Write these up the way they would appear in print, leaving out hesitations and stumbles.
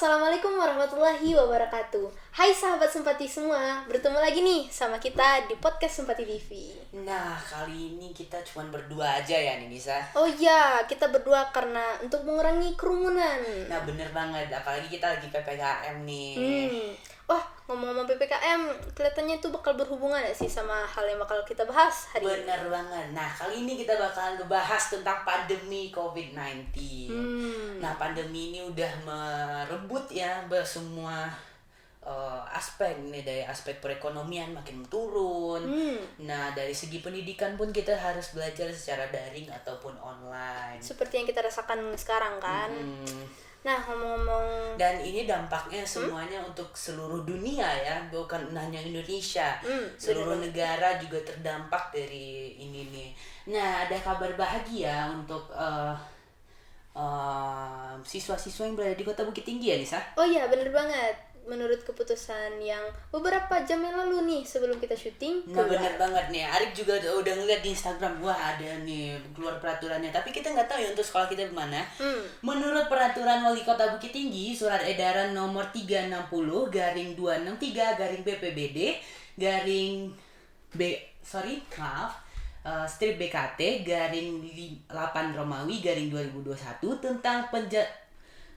Assalamualaikum warahmatullahi wabarakatuh. Hai sahabat Sempati semua, bertemu lagi nih sama kita di podcast Sempati TV. Nah, kali ini kita cuma berdua aja ya nih Nisa. Oh iya, kita berdua karena untuk mengurangi kerumunan. Nah, bener banget, apalagi kita lagi PPKM nih. Wah, ngomong-ngomong PPKM, kelihatannya itu bakal berhubungan ya sih sama hal yang bakal kita bahas hari ini. Bener banget. Nah, kali ini kita bakalan ngebahas tentang pandemi COVID-19. Nah, pandemi ini udah merebut ya semua aspek nih, dari aspek perekonomian makin turun. Nah, dari segi pendidikan pun kita harus belajar secara daring ataupun online. Seperti yang kita rasakan sekarang kan. Nah, ngomong-ngomong, Dan ini dampaknya semuanya untuk seluruh dunia ya, bukan hanya Indonesia. Seluruh negara juga terdampak dari ini nih. Nah, ada kabar bahagia untuk siswa-siswa yang berada di Kota Bukit Tinggi ya, Nisa? oh iya bener banget. Menurut keputusan yang beberapa jam yang lalu nih sebelum kita syuting Nah, keluar. bener banget nih. Arik juga udah ngeliat di Instagram, wah ada nih keluar peraturannya. Tapi kita nggak tahu ya untuk sekolah kita gimana. Menurut peraturan Wali Kota Bukit Tinggi, surat edaran nomor 360/263/BPBD strip BKT /8 Romawi /2021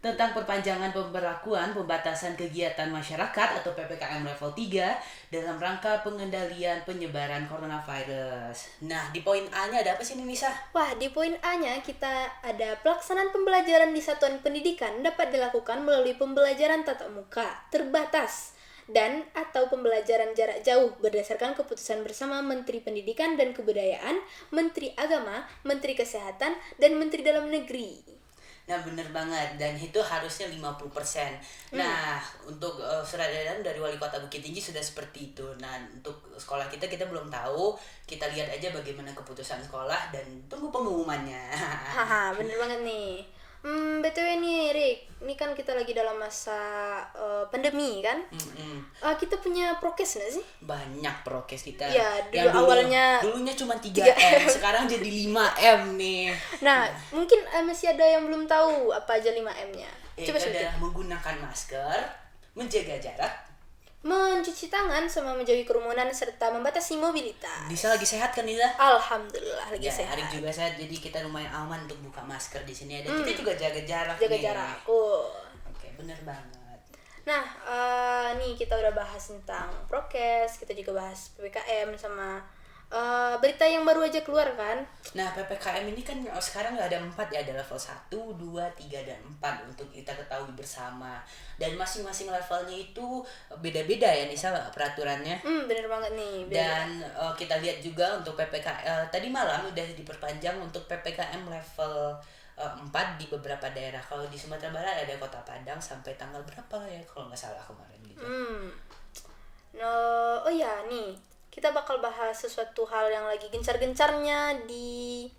tentang perpanjangan pemberlakuan pembatasan kegiatan masyarakat atau PPKM level 3 dalam rangka pengendalian penyebaran coronavirus. Nah, di poin A-nya ada apa sih nih, Nisa? Wah, di poin A-nya kita ada pelaksanaan pembelajaran di satuan pendidikan dapat dilakukan melalui pembelajaran tatap muka terbatas dan atau pembelajaran jarak jauh berdasarkan keputusan bersama Menteri Pendidikan dan Kebudayaan, Menteri Agama, Menteri Kesehatan, dan Menteri Dalam Negeri. Nah, bener banget, dan itu harusnya 50%. Nah, untuk surat edaran dari Wali Kota Bukit Tinggi sudah seperti itu. Nah, untuk sekolah kita belum tahu. Kita lihat aja bagaimana keputusan sekolah dan tunggu pengumumannya. Haha, bener banget nih. BTW nih, Rick, ini kan kita lagi dalam masa pandemi kan? Kita punya prokes nggak sih? Banyak prokes kita. Ya, Yang dulunya cuma 3M, sekarang jadi 5M nih. Nah, mungkin masih ada yang belum tahu apa aja 5M-nya. Coba Itu sebutin. adalah menggunakan masker, menjaga jarak. Mencuci tangan sama menjauhi kerumunan serta membatasi mobilitas. Nisa lagi sehat kan, Nisa? Alhamdulillah lagi Ya, sehat. Arik juga sehat, jadi kita lumayan aman untuk buka masker di sini. Dan kita juga jaga jarak Jaga nih. jarak. Oke, bener banget. Nah, nih kita udah bahas tentang prokes, kita juga bahas PPKM sama berita yang baru aja keluar kan. Nah, PPKM ini kan sekarang nggak ada 4 ya, ada level 1, 2, 3, dan 4 untuk kita ketahui bersama. Dan masing-masing levelnya itu beda-beda ya, Nisa, peraturannya. Bener banget nih. Dan kita lihat juga untuk PPKM tadi malam udah diperpanjang untuk PPKM level 4 di beberapa daerah. Kalau di Sumatera Barat ada Kota Padang sampai tanggal berapa ya kalau nggak salah kemarin gitu. Oh ya nih, kita bakal bahas sesuatu hal yang lagi gencar-gencarnya di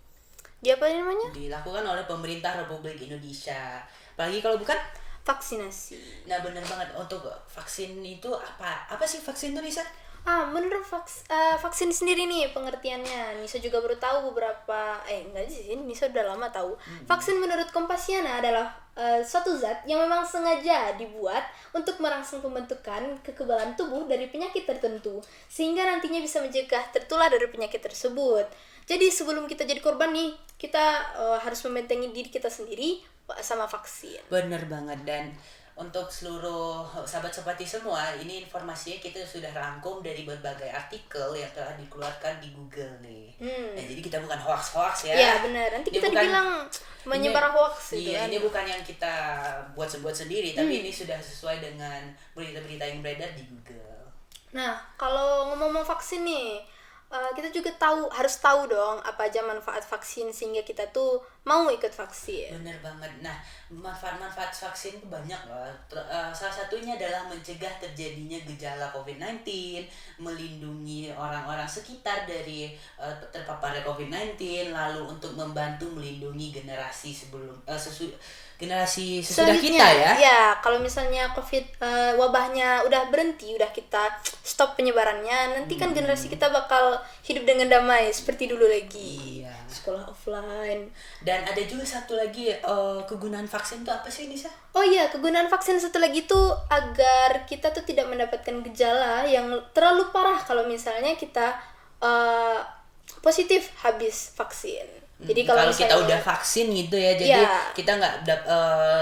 apa namanya? Dilakukan oleh pemerintah Republik Indonesia. Apalagi kalau bukan Vaksinasi. Nah, bener banget. Untuk vaksin itu apa sih vaksin itu, Nisa? Menurut vaksin sendiri nih pengertiannya, Nisa juga baru tahu beberapa enggak sih, Nisa udah lama tahu. Vaksin menurut Kompasiana adalah suatu zat yang memang sengaja dibuat untuk merangsang pembentukan kekebalan tubuh dari penyakit tertentu sehingga nantinya bisa mencegah tertular dari penyakit tersebut. Jadi sebelum kita jadi korban nih, kita harus membentengi diri kita sendiri sama vaksin. Bener banget. Dan untuk seluruh sahabat Sempati semua, ini informasinya kita sudah rangkum dari berbagai artikel yang telah dikeluarkan di Google nih. Nah, jadi kita bukan hoax ya. Iya benar. Nanti Ini kita bukan- dibilang menyebar hoax gitu Iya, kan. ini bukan yang kita buat sendiri, tapi ini sudah sesuai dengan berita-berita yang beredar di Google. Nah, kalau ngomong-ngomong vaksin nih, kita juga harus tahu dong apa aja manfaat vaksin sehingga kita tuh mau ikut vaksin. Bener banget. Nah, manfaat vaksin itu banyak loh. Salah satunya adalah mencegah terjadinya gejala COVID-19, melindungi orang-orang sekitar dari terpapar COVID-19, lalu untuk membantu melindungi generasi generasi sesudah kita ya. Ya, kalau misalnya wabahnya udah berhenti, udah kita stop penyebarannya, nanti kan generasi kita bakal hidup dengan damai seperti dulu lagi. Iya. sekolah offline. Dan ada juga satu lagi kegunaan vaksin itu apa sih, Nisa? Oh iya, kegunaan vaksin satu lagi itu agar kita tuh tidak mendapatkan gejala yang terlalu parah kalau misalnya kita positif habis vaksin. Jadi kalau misalnya, kita udah vaksin gitu ya, jadi Iya. kita nggak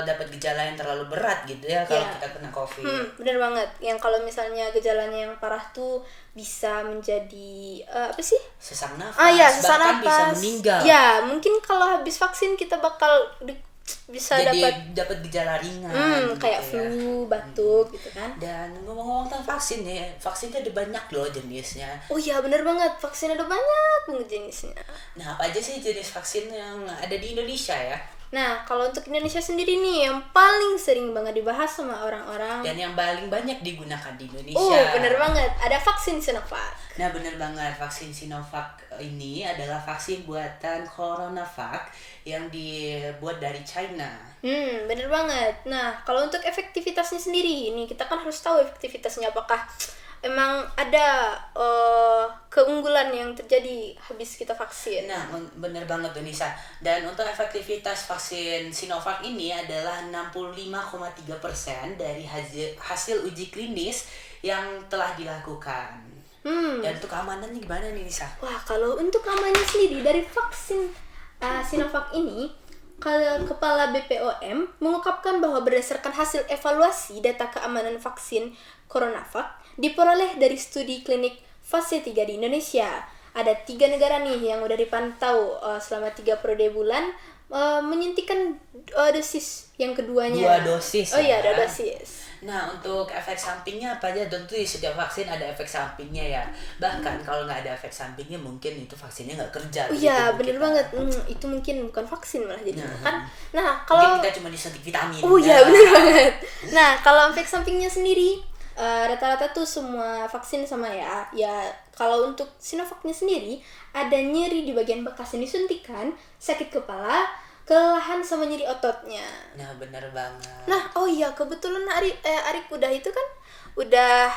dapat gejala yang terlalu berat gitu ya kalau Iya. kita kena COVID. Bener banget. Yang kalau misalnya gejalanya yang parah tuh bisa menjadi apa sih? Sesak nafas, Iya, sesak bahkan bisa napas. meninggal. Ya, mungkin kalau habis vaksin kita bakal bisa Jadi dapat gejala ringan gitu kayak ya. flu, batuk gitu kan. Dan ngomong-ngomong tentang vaksin ya, vaksin itu ada banyak loh jenisnya. Oh iya, bener banget. Vaksin ada banyak banget jenisnya. Nah, apa aja sih jenis vaksin yang ada di Indonesia ya? Nah, kalau untuk Indonesia sendiri nih, yang paling sering banget dibahas sama orang-orang. Dan yang paling banyak digunakan di Indonesia. Oh, bener banget. Ada vaksin Sinovac. Nah, bener banget. Vaksin Sinovac ini adalah vaksin buatan CoronaVac yang dibuat dari China. Bener banget. Nah, kalau untuk efektivitasnya sendiri, ini kita kan harus tahu efektivitasnya apakah emang ada keunggulan yang terjadi habis kita vaksin. Nah, bener banget tuh Nisa. Dan untuk efektivitas vaksin Sinovac ini adalah 65,3% dari hasil uji klinis yang telah dilakukan. Dan untuk keamanannya gimana nih Nisa? Wah, kalau untuk keamanannya sendiri dari vaksin Sinovac ini, kalau Kepala BPOM mengungkapkan bahwa berdasarkan hasil evaluasi data keamanan vaksin CoronaVac diperoleh dari studi klinik fase 3 di Indonesia. Ada 3 negara nih yang udah dipantau selama 3 periode bulan menyuntikkan dosis yang keduanya. 2 dosis. Oh iya, ya. 2 dosis. Nah, untuk efek sampingnya apa aja? Tentu di setiap vaksin ada efek sampingnya ya. Bahkan kalau nggak ada efek sampingnya mungkin itu vaksinnya nggak kerja. Oh gitu iya, buat bener kita. banget. Itu mungkin bukan vaksin malah jadi Nah. kan. Nah, Mungkin kalau kita cuma disuntik vitamin. Oh iya, Nah. bener banget. Nah, kalau efek sampingnya sendiri rata-rata tuh semua vaksin sama ya. Ya, kalau untuk Sinovacnya sendiri ada nyeri di bagian bekas yang disuntikan, sakit kepala, kelelahan sama nyeri ototnya. Nah, bener banget. Nah, oh iya, kebetulan Arik udah itu kan udah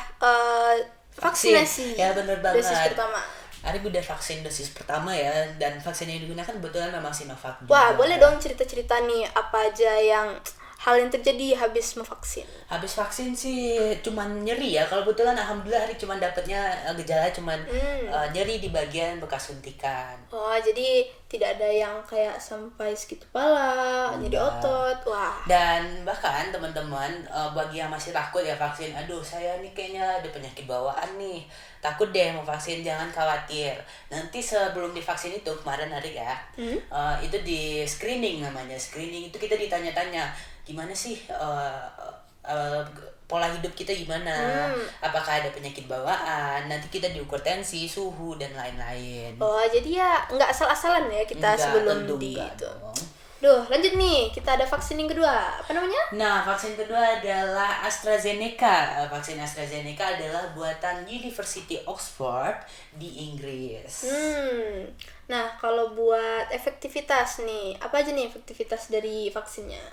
Vaksin. vaksinasi. Ya, bener banget. Dosis pertama. Ari udah vaksin dosis pertama ya, dan vaksin yang digunakan kebetulan memang Sinovac juga. Wah, boleh dong cerita-cerita nih apa aja yang hal yang terjadi habis memvaksin. Habis vaksin sih cuman nyeri ya. Kalau kebetulan alhamdulillah Ari cuman dapatnya gejala cuman nyeri di bagian bekas suntikan. Oh, jadi tidak ada yang kayak sampai sakit kepala, nyeri otot. Wah. Dan bahkan teman-teman bagi yang masih takut ya vaksin, aduh saya nih kayaknya ada penyakit bawaan nih, takut deh mau vaksin, jangan khawatir. Nanti sebelum divaksin itu kemarin hari ya, itu di screening namanya. Screening itu kita ditanya-tanya gimana sih pola hidup kita gimana, apakah ada penyakit bawaan, nanti kita diukur tensi, suhu dan lain-lain. Oh, jadi ya nggak asal-asalan ya kita Enggak, sebelum tentu di enggak itu. dong. Duh, lanjut nih. Kita ada vaksin yang kedua. Apa namanya? Nah, vaksin kedua adalah AstraZeneca. Vaksin AstraZeneca adalah buatan University Oxford di Inggris. Nah, kalau buat efektivitas nih, apa aja nih efektivitas dari vaksinnya?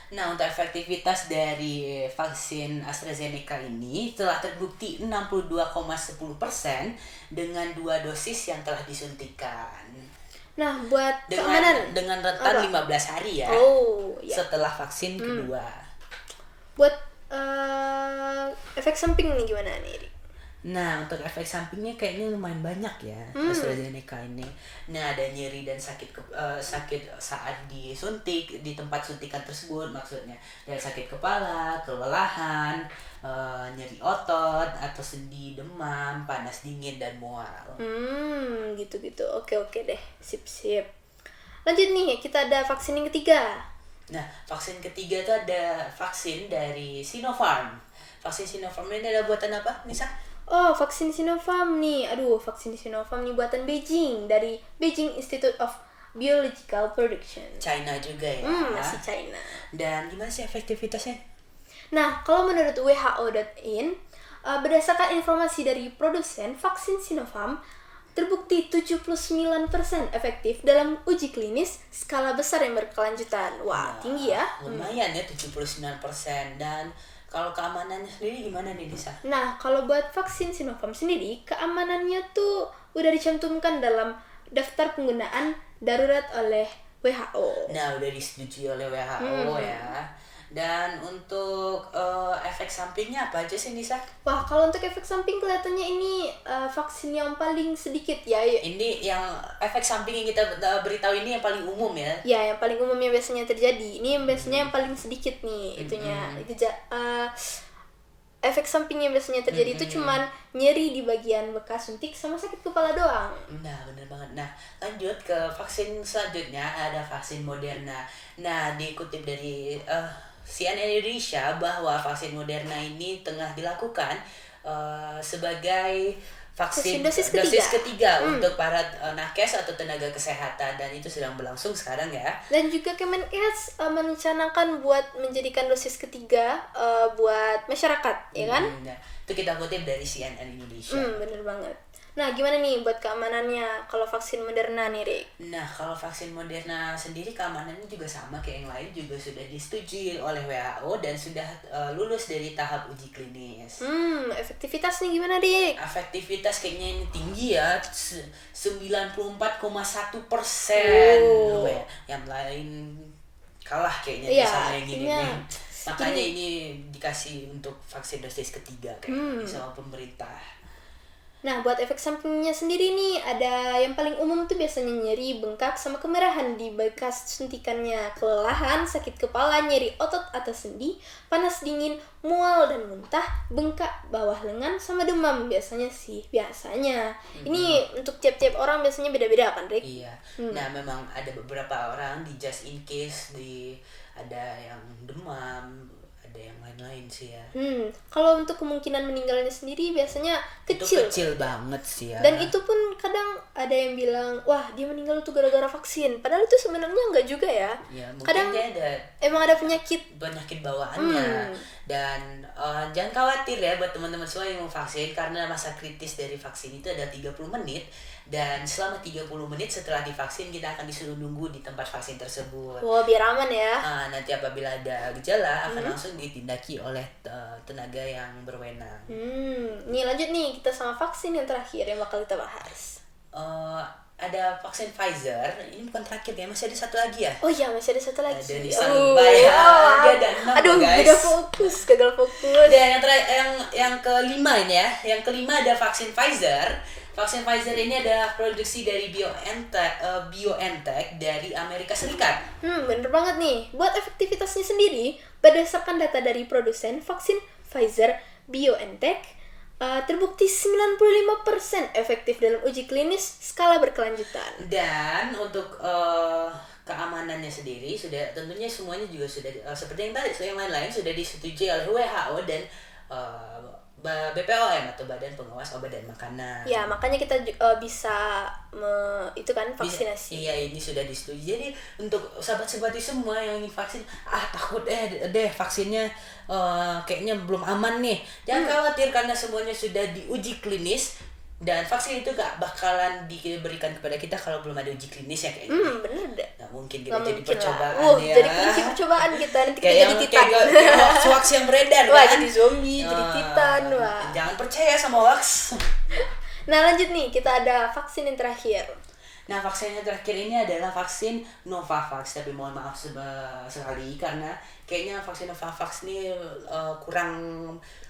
Nah, untuk efektivitas dari vaksin AstraZeneca ini telah terbukti 62,10% dengan 2 dosis yang telah disuntikan. Nah, buat keamanan Dengan rentan 15 hari ya. Oh, ya. Setelah vaksin kedua. Buat efek samping nih gimana nih, Ri? Nah, untuk efek sampingnya kayaknya lumayan banyak ya AstraZeneca ini. Nah, ada nyeri dan sakit saat disuntik di tempat suntikan tersebut, maksudnya dari sakit kepala, kelelahan, nyeri otot atau sendi, demam, panas dingin dan mual. Gitu-gitu. Oke deh. Sip. Lanjut nih, kita ada vaksin yang ketiga. Nah, vaksin ketiga itu ada vaksin dari Sinopharm. Vaksin Sinopharm ini adalah buatan apa, Nisa? Oh, vaksin Sinopharm nih. Aduh, vaksin Sinopharm nih buatan Beijing, dari Beijing Institute of Biological Production. China juga ya. Masih China. Dan gimana sih efektivitasnya? Nah, kalau menurut WHO.in, berdasarkan informasi dari produsen, vaksin Sinopharm terbukti 79% efektif dalam uji klinis skala besar yang berkelanjutan. Wah, tinggi ya. Lumayan ya 79%. Dan kalau keamanannya sendiri gimana nih, Nisa? Nah, kalau buat vaksin Sinopharm sendiri, keamanannya tuh udah dicantumkan dalam daftar penggunaan darurat oleh WHO. Nah, udah disetujui oleh WHO ya. Dan untuk efek sampingnya apa aja sih, Nisa? Wah, kalau untuk efek samping kelihatannya ini vaksin yang paling sedikit ya. Ini yang efek samping yang kita beritahu ini yang paling umum ya? Ya, yang paling umum yang biasanya terjadi. Ini yang biasanya yang paling sedikit nih itunya. Efek samping yang biasanya terjadi itu cuman nyeri di bagian bekas suntik sama sakit kepala doang. Nah, bener banget. Nah, lanjut ke vaksin selanjutnya, ada vaksin Moderna. Nah, dikutip dari CNN Indonesia bahwa vaksin Moderna ini tengah dilakukan sebagai vaksin dosis ketiga untuk para nakes atau tenaga kesehatan, dan itu sedang berlangsung sekarang ya. Dan juga Kemenkes merencanakan buat menjadikan dosis ketiga buat masyarakat, ya kan? Nah, itu kita kutip dari CNN Indonesia. Bener banget. Nah, gimana nih buat keamanannya kalau vaksin Moderna nih, Rik? Nah, kalau vaksin Moderna sendiri keamanannya juga sama kayak yang lain, juga sudah disetujui oleh WHO dan sudah lulus dari tahap uji klinis. Efektivitasnya gimana, Rik? Efektivitas kayaknya ini tinggi ya, 94,1%. Ya, yang lain kalah kayaknya sama yang ini nih. Makanya ini dikasih untuk vaksin dosis ketiga kayaknya sama pemerintah. Nah, buat efek sampingnya sendiri nih, ada yang paling umum tuh biasanya nyeri, bengkak, sama kemerahan di bekas suntikannya, kelelahan, sakit kepala, nyeri otot atas sendi, panas dingin, mual dan muntah, bengkak bawah lengan, sama demam biasanya sih, biasanya. Ini untuk tiap-tiap orang biasanya beda-beda kan, Rick? Iya. Nah, memang ada beberapa orang di just in case, ada yang demam, ada yang lain-lain sih ya. Kalau untuk kemungkinan meninggalnya sendiri biasanya kecil. Itu kecil banget sih ya. Dan itu pun kadang ada yang bilang, wah dia meninggal tuh gara-gara vaksin. Padahal itu sebenarnya enggak juga ya. Ya, mungkin kadang dia emang ada penyakit bawaannya. Dan jangan khawatir ya buat teman-teman semua yang mau vaksin, karena masa kritis dari vaksin itu ada 30 menit. Dan selama 30 menit setelah divaksin kita akan disuruh nunggu di tempat vaksin tersebut. Wah, biar aman ya. Nanti apabila ada gejala akan langsung ditindaki oleh tenaga yang berwenang. Nih lanjut nih, kita sama vaksin yang terakhir yang bakal kita bahas. Ada vaksin Pfizer, ini bukan terakhir ya, masih ada satu lagi ya? Oh iya, masih ada satu lagi. Ada di standby ya. Dia ada 6 Aduh, guys. gagal fokus. Dan yang kelima ini ya, yang kelima ada vaksin Pfizer. Vaksin Pfizer ini adalah produksi dari BioNTech dari Amerika Serikat. Bener banget nih. Buat efektivitasnya sendiri, berdasarkan data dari produsen vaksin Pfizer BioNTech, terbukti 95% efektif dalam uji klinis skala berkelanjutan. Dan untuk keamanannya sendiri sudah tentunya semuanya juga sudah seperti yang tadi, yang lain-lain sudah disetujui oleh WHO dan BPOM atau Badan Pengawas Obat dan Makanan. Ya, makanya kita bisa itu kan vaksinasi. Iya, ini sudah disetujui. Jadi untuk sahabat-sahabat semua yang ingin vaksin, takut deh vaksinnya kayaknya belum aman nih. Jangan khawatir karena semuanya sudah diuji klinis. Dan vaksin itu gak bakalan diberikan kepada kita kalau belum ada uji klinis ya kayaknya. Bener deh. Gak mungkin kita jadi percobaan ya. Jadi kunci percobaan kita, nanti kita jadi titan. Kayak hoax yang beredar Wah, kan. jadi zombie, jadi titan. Wah. Jangan percaya sama hoax. Nah, lanjut nih, kita ada vaksin yang terakhir. Nah, vaksin yang terakhir ini adalah vaksin Novavax. Tapi mohon maaf sekali karena kayaknya vaksin Novavax ini kurang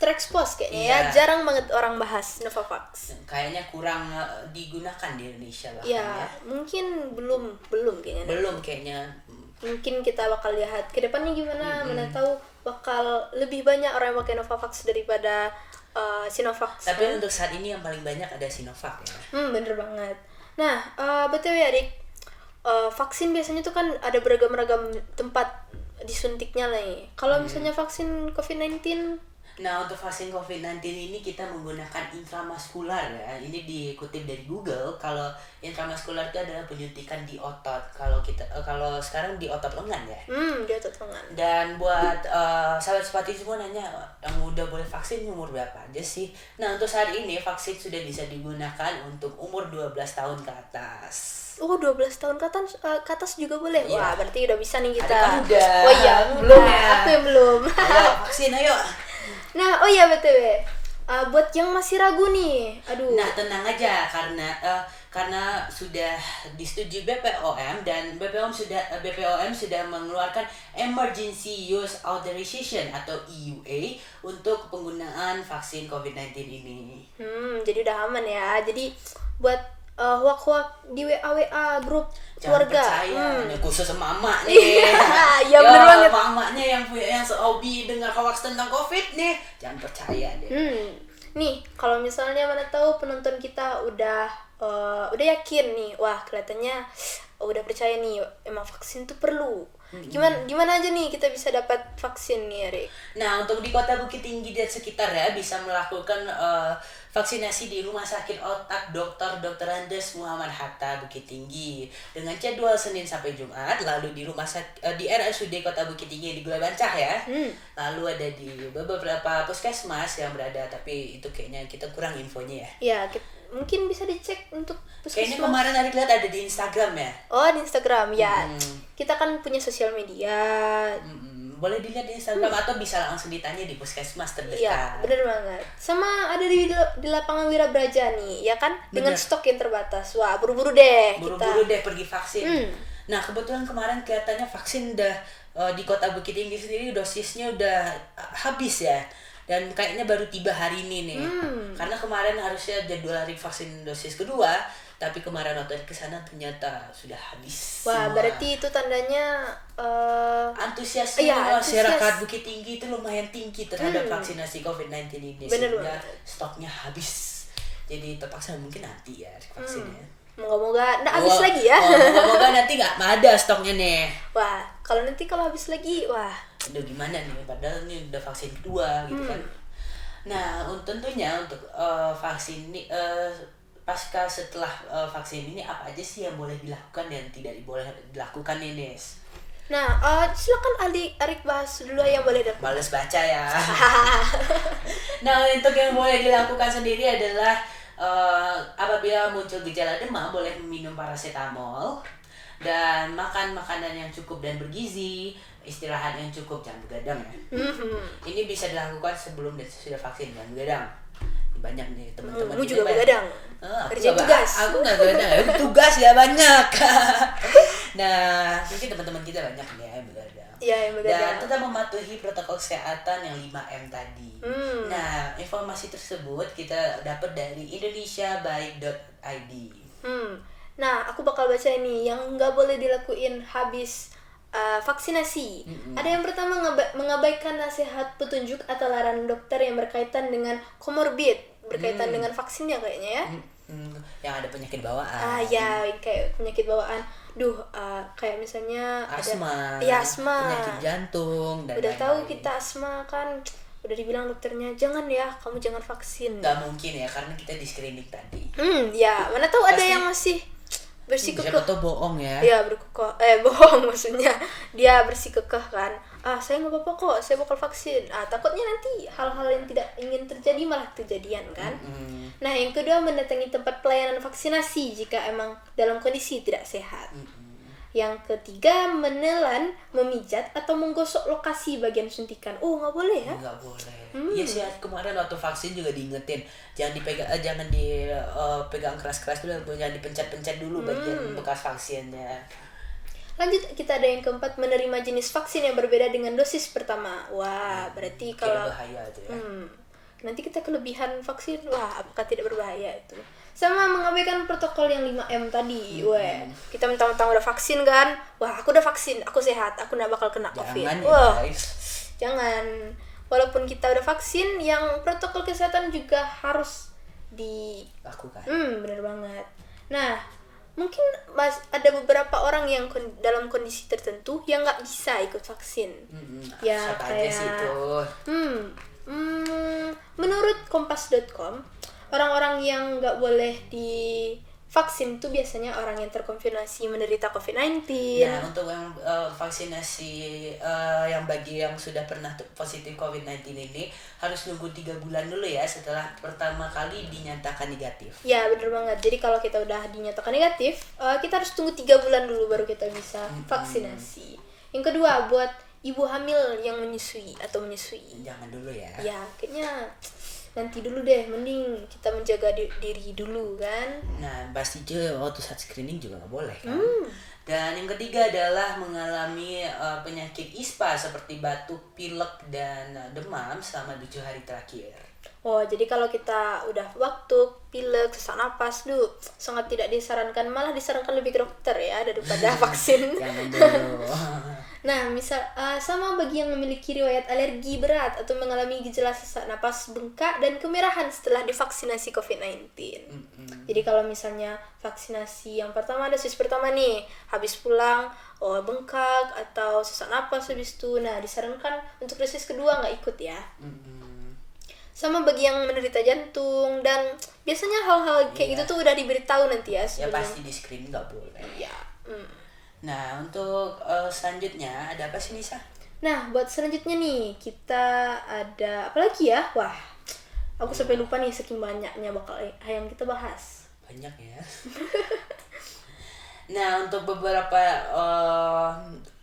terekspos kayaknya ya. Jarang banget orang bahas Novavax. Kayaknya kurang digunakan di Indonesia bahkan ya. Mungkin belum kayaknya. Belum kayaknya. Mungkin kita bakal lihat ke depannya gimana. Mana tahu bakal lebih banyak orang yang pakai Novavax daripada Sinovac. Tapi untuk saat ini yang paling banyak ada Sinovac ya. Bener banget. Nah, betul ya, Rik. Vaksin biasanya tuh kan ada beragam-ragam tempat disuntiknya nih. Kalau misalnya vaksin COVID-19, nah untuk vaksin COVID-19 ini kita menggunakan intramuskular ya. Ini dikutip dari Google. Kalau intramuskular itu adalah penyuntikan di otot. Kalau sekarang di otot lengan ya. Di otot lengan. Dan buat sahabat sepati semua nanya, yang udah boleh vaksin umur berapa aja sih? Nah, untuk saat ini vaksin sudah bisa digunakan untuk umur 12 tahun ke atas. Oh, 12 tahun ke atas juga boleh? Iya. Wah, berarti udah bisa nih kita. Ada kan udah. Oh iya, belum ya? Aku yang belum. Ayo, vaksin ayo. Nah, oh iya BTW. buat yang masih ragu nih, aduh. Nah, tenang aja karena sudah disetujui BPOM dan BPOM sudah mengeluarkan Emergency Use Authorization atau EUA untuk penggunaan vaksin COVID-19 ini. Jadi udah aman ya. Jadi buat hoak-hoak di WA grup Jangan keluarga. percaya, nih khusus emak-emak nih. Iya, bener banget. Emak-emaknya yang hobi dengar hoax tentang COVID nih, jangan percaya deh. Nih, kalau misalnya mana tahu penonton kita udah yakin nih, wah kelihatannya udah percaya nih, emang vaksin tuh perlu. Gimana aja nih kita bisa dapat vaksin nih, Erik? Nah, untuk di Kota Bukit Tinggi dan sekitar ya bisa melakukan vaksinasi di Rumah Sakit Otak Dr. Andes Muhammad Hatta Bukit Tinggi dengan jadwal Senin sampai Jumat, lalu di di RSUD Kota Bukit Tinggi di Gula Bancah ya. Lalu ada di beberapa puskesmas yang berada, tapi itu kayaknya kita kurang infonya ya. Ya, mungkin bisa dicek untuk puskesmas. Kayaknya kemarin ada lihat ada di Instagram ya. Oh, di Instagram ya. Kita kan punya sosial media. Boleh dilihat di Instagram atau bisa langsung ditanya di puskesmas terdekat. Iya, bener banget. Sama ada di lapangan Wirabraja nih, ya kan? Dengan stok yang terbatas. Wah, buru-buru deh Buru-buru deh pergi vaksin. Nah, kebetulan kemarin kelihatannya vaksin udah di Kota Bukit Tinggi sendiri dosisnya udah habis ya. Dan kayaknya baru tiba hari ini nih. Karena kemarin harusnya jadwal hari vaksin dosis kedua, tapi kemarin waktu ke sana ternyata sudah habis. Wah, semua. berarti itu tandanya antusiasme masyarakat Bukit Tinggi itu lumayan tinggi terhadap vaksinasi COVID-19 ini. Bener sehingga banget. stoknya habis. Jadi terpaksa mungkin nanti ya vaksinnya. Moga-moga nggak habis lagi ya. Moga-moga nanti nggak ada stoknya nih. Wah, kalau habis lagi, wah. Aduh gimana nih, padahal ini udah vaksin kedua gitu kan. Nah, tentunya untuk vaksin ini pasca setelah vaksin ini apa aja sih yang boleh dilakukan dan tidak boleh dilakukan nih, Nes? Nah, silakan Arik bahas dulu yang boleh dapat. Males baca ya. Nah, untuk yang boleh dilakukan sendiri adalah apabila muncul gejala demam boleh minum paracetamol dan makan makanan yang cukup dan bergizi, istirahat yang cukup, jangan begadang ya. Ini bisa dilakukan sebelum dan sesudah vaksin, jangan begadang. Banyak nih teman-teman. Kamu juga begadang. Kerja tugas. Aku nggak begadang, tugas ya banyak. Nah, mungkin teman-teman kita banyak nih yang begadang. Iya, yang begadang. Dan tetap mematuhi protokol kesehatan yang 5M tadi. Nah, informasi tersebut kita dapat dari indonesiabaik.id. Nah, aku bakal baca ini yang nggak boleh dilakuin habis vaksinasi. Ada yang pertama mengabaikan nasihat, petunjuk atau larangan dokter yang berkaitan dengan komorbid, berkaitan dengan vaksinnya kayaknya ya. Yang ada penyakit bawaan. Ya, kayak penyakit bawaan. Kayak misalnya asma. Iya, asma. Penyakit jantung dan udah lain-lain. tahu kita asma kan, udah dibilang dokternya jangan ya, kamu jangan vaksin. Gak mungkin ya, karena kita di screening tadi. Ya, mana tahu ada yang masih bersikukuh. Siapa tau bohong ya. Iya, bohong maksudnya. Dia bersikukuh kan. Saya nggak apa-apa kok, saya bakal vaksin. Takutnya nanti hal-hal yang tidak ingin terjadi malah kejadian kan. Nah, yang kedua mendatangi tempat pelayanan vaksinasi jika emang dalam kondisi tidak sehat. Yang ketiga menelan, memijat atau menggosok lokasi bagian suntikan. Nggak boleh ya? Nggak boleh. Iya sih, kemarin waktu vaksin juga diingetin jangan dipegang keras-keras dulu, jangan dipencet-pencet dulu bagian bekas vaksinnya. Lanjut, kita ada yang keempat, menerima jenis vaksin yang berbeda dengan dosis pertama. Wah, berarti kalau bahaya itu ya. Nanti kita kelebihan vaksin, wah apakah tidak berbahaya itu? Sama mengabaikan protokol yang 5M tadi. Kita mentang-mentang udah vaksin kan, wah aku udah vaksin, aku sehat, aku nggak bakal kena COVID. Jangan ya guys. Jangan. Walaupun kita udah vaksin, yang protokol kesehatan juga harus dilakukan. Bener banget. Nah, mungkin ada beberapa orang yang dalam kondisi tertentu yang nggak bisa ikut vaksin. Ya kayak aja sih itu. Menurut kompas.com, orang-orang yang nggak boleh divaksin itu biasanya orang yang terkonfirmasi menderita COVID-19. Nah, untuk yang vaksinasi yang bagi yang sudah pernah positif COVID-19 ini harus nunggu 3 bulan dulu ya setelah pertama kali dinyatakan negatif. Ya, bener banget. Jadi kalau kita udah dinyatakan negatif, kita harus tunggu 3 bulan dulu baru kita bisa vaksinasi. Yang kedua, buat ibu hamil yang menyusui. Jangan dulu ya. Ya, kayaknya nanti dulu deh, mending kita menjaga diri dulu kan. Nah, pasti juga waktu saat screening juga nggak boleh kan. Dan yang ketiga adalah mengalami penyakit ISPA seperti batuk, pilek, dan demam selama 7 hari terakhir. Oh, jadi kalau kita udah batuk, pilek, sesak napas, sangat tidak disarankan, malah disarankan lebih ke dokter ya daripada vaksin. Jangan dulu. Nah, misal sama bagi yang memiliki riwayat alergi berat atau mengalami gejala sesak napas, bengkak, dan kemerahan setelah divaksinasi COVID-19. Jadi kalau misalnya vaksinasi yang pertama, dosis pertama nih, habis pulang bengkak atau sesak napas habis itu, nah disarankan untuk dosis kedua nggak ikut ya. Sama bagi yang menderita jantung, dan biasanya hal-hal kayak gitu tuh udah diberitahu nanti ya Ya sebelum. pasti di screening nggak boleh. Iya. Nah, untuk selanjutnya ada apa sih, Nisa? Nah, buat selanjutnya nih, kita ada apa lagi ya? Wah, aku sampai lupa nih saking banyaknya bakal yang kita bahas. Banyak ya. Nah, untuk beberapa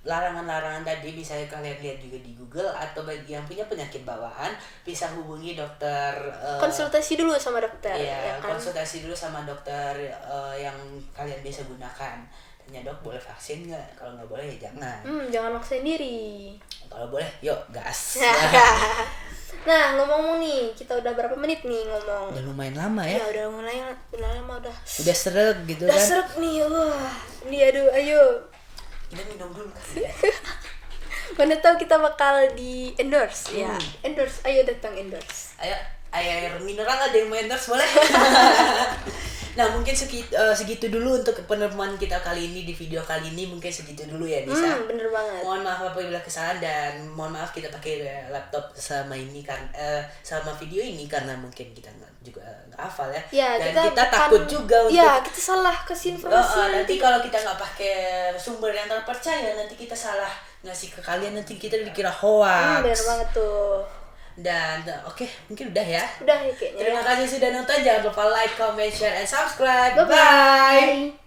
larangan-larangan tadi bisa kalian lihat juga di Google, atau bagi yang punya penyakit bawaan bisa hubungi dokter. Konsultasi dulu sama dokter. Iya, ya kan? konsultasi dulu sama dokter yang kalian bisa gunakan. Tanya, dok, boleh vaksin nggak? Kalau nggak boleh ya jangan. Jangan maksain diri. Kalau boleh, yuk gas. Nah, ngomong-ngomong nih, kita udah berapa menit nih ngomong? Udah lumayan lama ya. Ya udah lama udah. Udah seret gitu Udah kan. seret nih, wah. Ini ayo. Kita minum dulu kan. Mana tahu kita bakal di endorse ya. Endorse, ayo datang endorse. Ayo, air mineral ada yang mau endorse boleh. Nah, mungkin segitu dulu untuk penemuan kita kali ini di video kali ini, mungkin segitu dulu ya Nisa. Bener banget. Mohon maaf apabila kesalahan, dan mohon maaf kita pakai laptop sama ini kan sama video ini karena mungkin kita juga nggak hafal ya. Ya, dan kita takut juga untuk kita salah kasih informasi. nanti kalau kita nggak pakai sumber yang terpercaya, nanti kita salah ngasih ke kalian, nanti kita dikira hoax. Bener banget tuh. Dan oke, mungkin udah ya. Udah ya kayaknya. Terima kasih sudah nonton. Jangan lupa like, comment, share, and subscribe. Bye-bye.